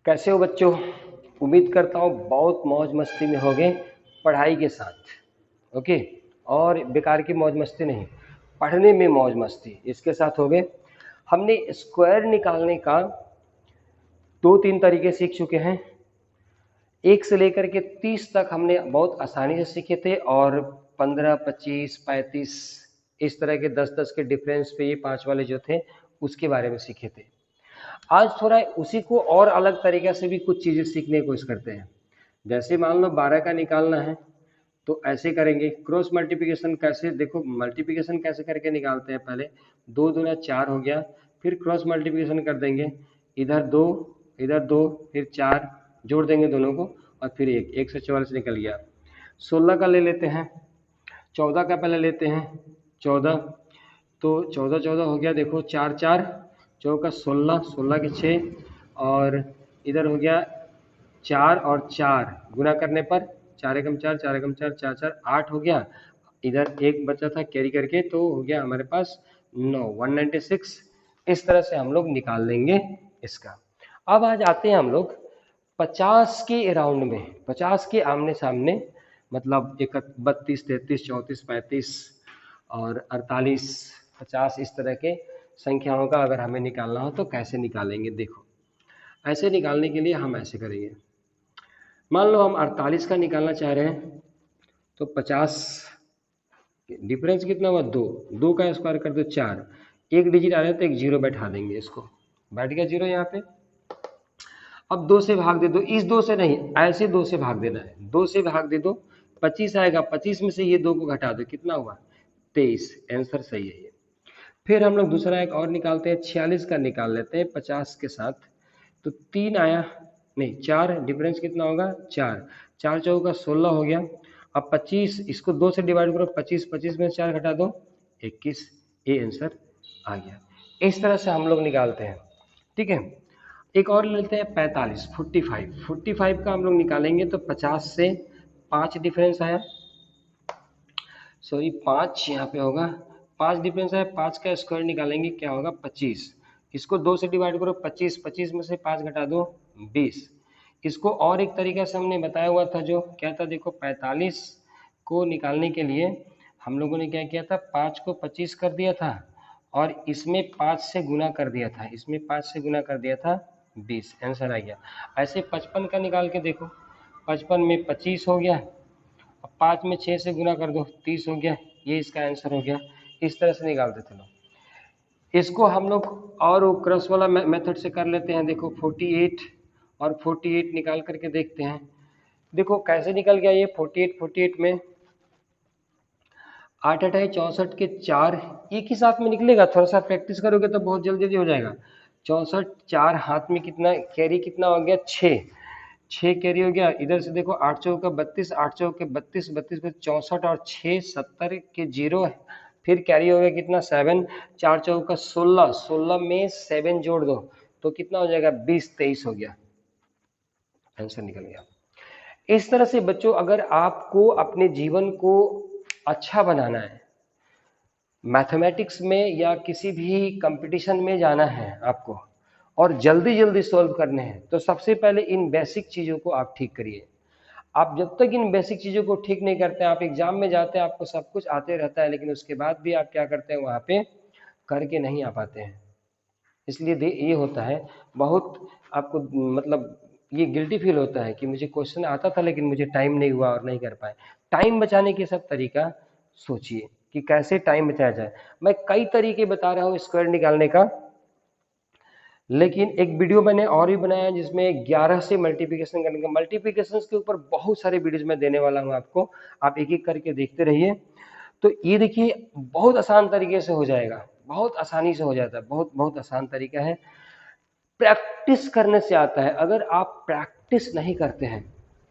कैसे हो बच्चों? उम्मीद करता हूँ बहुत मौज मस्ती में होगे पढ़ाई के साथ। ओके, और बेकार की मौज मस्ती नहीं, पढ़ने में मौज मस्ती इसके साथ होगे। हमने स्क्वायर निकालने का 2-3 तरीके सीख चुके हैं। 1 से लेकर के 30 तक हमने बहुत आसानी से सीखे थे, और 15, 25, 35 इस तरह के 10-10 के डिफरेंस पे ये 5 वाले जो थे उसके बारे में सीखे थे। आज थोड़ा उसी को और अलग तरीके से भी कुछ चीज़ें सीखने की कोशिश करते हैं। जैसे मान लो 12 का निकालना है तो ऐसे करेंगे। क्रॉस मल्टीप्लिकेशन कैसे, देखो मल्टीप्लिकेशन कैसे करके निकालते हैं। पहले 2 दूना 4 हो गया, फिर क्रॉस मल्टीप्लिकेशन कर देंगे, इधर 2 इधर 2 फिर 4 जोड़ देंगे दोनों को, और फिर 1 से 44 निकल गया। 16 का ले लेते हैं, 14 का पहले लेते हैं 14, तो 14 हो गया, देखो 4 4 चौका 16, 16 के 6, और इधर हो गया 4 और 4 गुना करने पर 4 एकम 4 4 एकम 4 4 4 8 हो गया। इधर एक बचा था कैरी करके, तो हो गया हमारे पास 9 196। इस तरह से हम लोग निकाल लेंगे इसका। अब आज आते हैं हम लोग 50 के अराउंड में, 50 के आमने सामने, मतलब 32 33 34 35 और 48 50 इस तरह के संख्याओं का अगर हमें निकालना हो तो कैसे निकालेंगे। देखो ऐसे निकालने के लिए हम ऐसे करेंगे। मान लो हम 48 का निकालना चाह रहे हैं, तो 50 डिफरेंस कितना हुआ 2, 2 का स्क्वायर कर दो 4, एक डिजिट आ रहा है तो एक जीरो बैठा देंगे, इसको बैठ गया जीरो यहाँ पे। अब 2 से भाग दे दो, इस 2 से नहीं, ऐसे 2 से भाग देना है, 2 से भाग दे दो, 25 आएगा, 25 में से ये 2 को घटा दो, कितना हुआ 23। आंसर सही है ये। फिर हम लोग दूसरा एक और निकालते हैं, 46 का निकाल लेते हैं 50 के साथ, तो 3 आया, नहीं 4, डिफरेंस कितना होगा 4, 4 चौका 16 हो गया। अब 25 इसको 2 से डिवाइड करो, 25 25 में 4 घटा दो 21, ये आंसर आ गया। इस तरह से हम लोग निकालते हैं, ठीक है। एक और लेते हैं 45 45 का हम लोग निकालेंगे, तो 50 से 5 डिफरेंस आया, सॉरी 5 यहाँ पे होगा, 5 डिफरेंस है, 5 का स्क्वायर निकालेंगे क्या होगा 25, इसको 2 से डिवाइड करो, 25 25 में से 5 घटा दो 20। इसको और एक तरीका से हमने बताया हुआ था, जो क्या था देखो, 45 को निकालने के लिए हम लोगों ने क्या किया था, 5 को 25 कर दिया था, और इसमें 5 से गुना कर दिया था, इसमें 5 से गुना कर दिया था 20, आंसर आ गया। ऐसे 55 का निकाल के देखो, 55 में 25 हो गया, अब 5 में 6 से गुना कर दो 30 हो गया, ये इसका आंसर हो गया। इस तरह से निकालते थे लोग। इसको हम लोग और वो क्रॉस वाला मेथड से कर लेते हैं। देखो 48 और 48 निकाल करके देखते हैं। देखो कैसे निकल गया ये 48 में 8 8 है 64 के 4 एक ही साथ में निकलेगा, थोड़ा सा प्रैक्टिस करोगे तो बहुत जल्दी हो जाएगा। 64 4 हाथ में कितना कैरी, कितना हो गया 6 कैरी हो गया। इधर से देखो 8 चौका 32, 8 चौके 32, 32 पे 64 और 6 70 के 0, फिर कैरी हो गया कितना 7, 4 चौका 16, 16 में 7 जोड़ दो तो कितना हो जाएगा 20, 23 हो गया, आंसर निकल गया। इस तरह से बच्चों अगर आपको अपने जीवन को अच्छा बनाना है, मैथमेटिक्स में या किसी भी कंपटीशन में जाना है आपको, और जल्दी जल्दी सॉल्व करने हैं, तो सबसे पहले इन बेसिक चीज़ों को आप ठीक करिए। आप जब तक इन बेसिक चीज़ों को ठीक नहीं करते, आप एग्जाम में जाते हैं, आपको सब कुछ आते रहता है, लेकिन उसके बाद भी आप क्या करते हैं, वहाँ पे करके नहीं आ पाते हैं। इसलिए ये होता है बहुत आपको, मतलब ये गिल्टी फील होता है कि मुझे क्वेश्चन आता था लेकिन मुझे टाइम नहीं हुआ और नहीं कर पाए। टाइम बचाने के सब तरीका सोचिए कि कैसे टाइम बचाया जाए। मैं कई तरीके बता रहा हूँ स्क्वायर निकालने का, लेकिन एक वीडियो मैंने और भी बनाया जिसमें 11 से मल्टीप्लिकेशन करने का, मल्टीप्लिकेशन के ऊपर बहुत सारे वीडियोज मैं देने वाला हूँ आपको, आप एक एक करके देखते रहिए। तो ये देखिए बहुत आसान तरीके से हो जाएगा, बहुत आसानी से हो जाता है, बहुत बहुत आसान तरीका है, प्रैक्टिस करने से आता है। अगर आप प्रैक्टिस नहीं करते हैं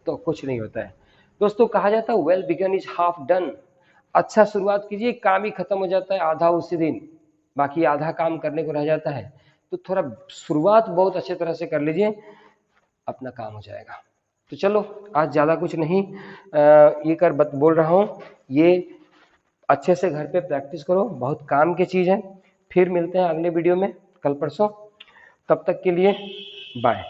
तो कुछ नहीं होता है। दोस्तों कहा जाता है well begun is half done, अच्छा शुरुआत कीजिए, काम ही खत्म हो जाता है आधा उसी दिन, बाकी आधा काम करने को रह जाता है। तो थोड़ा शुरुआत बहुत अच्छे तरह से कर लीजिए, अपना काम हो जाएगा। तो चलो आज ज़्यादा कुछ नहीं ये बोल रहा हूँ, ये अच्छे से घर पे प्रैक्टिस करो, बहुत काम की चीज़ है। फिर मिलते हैं अगले वीडियो में कल परसों, तब तक के लिए बाय।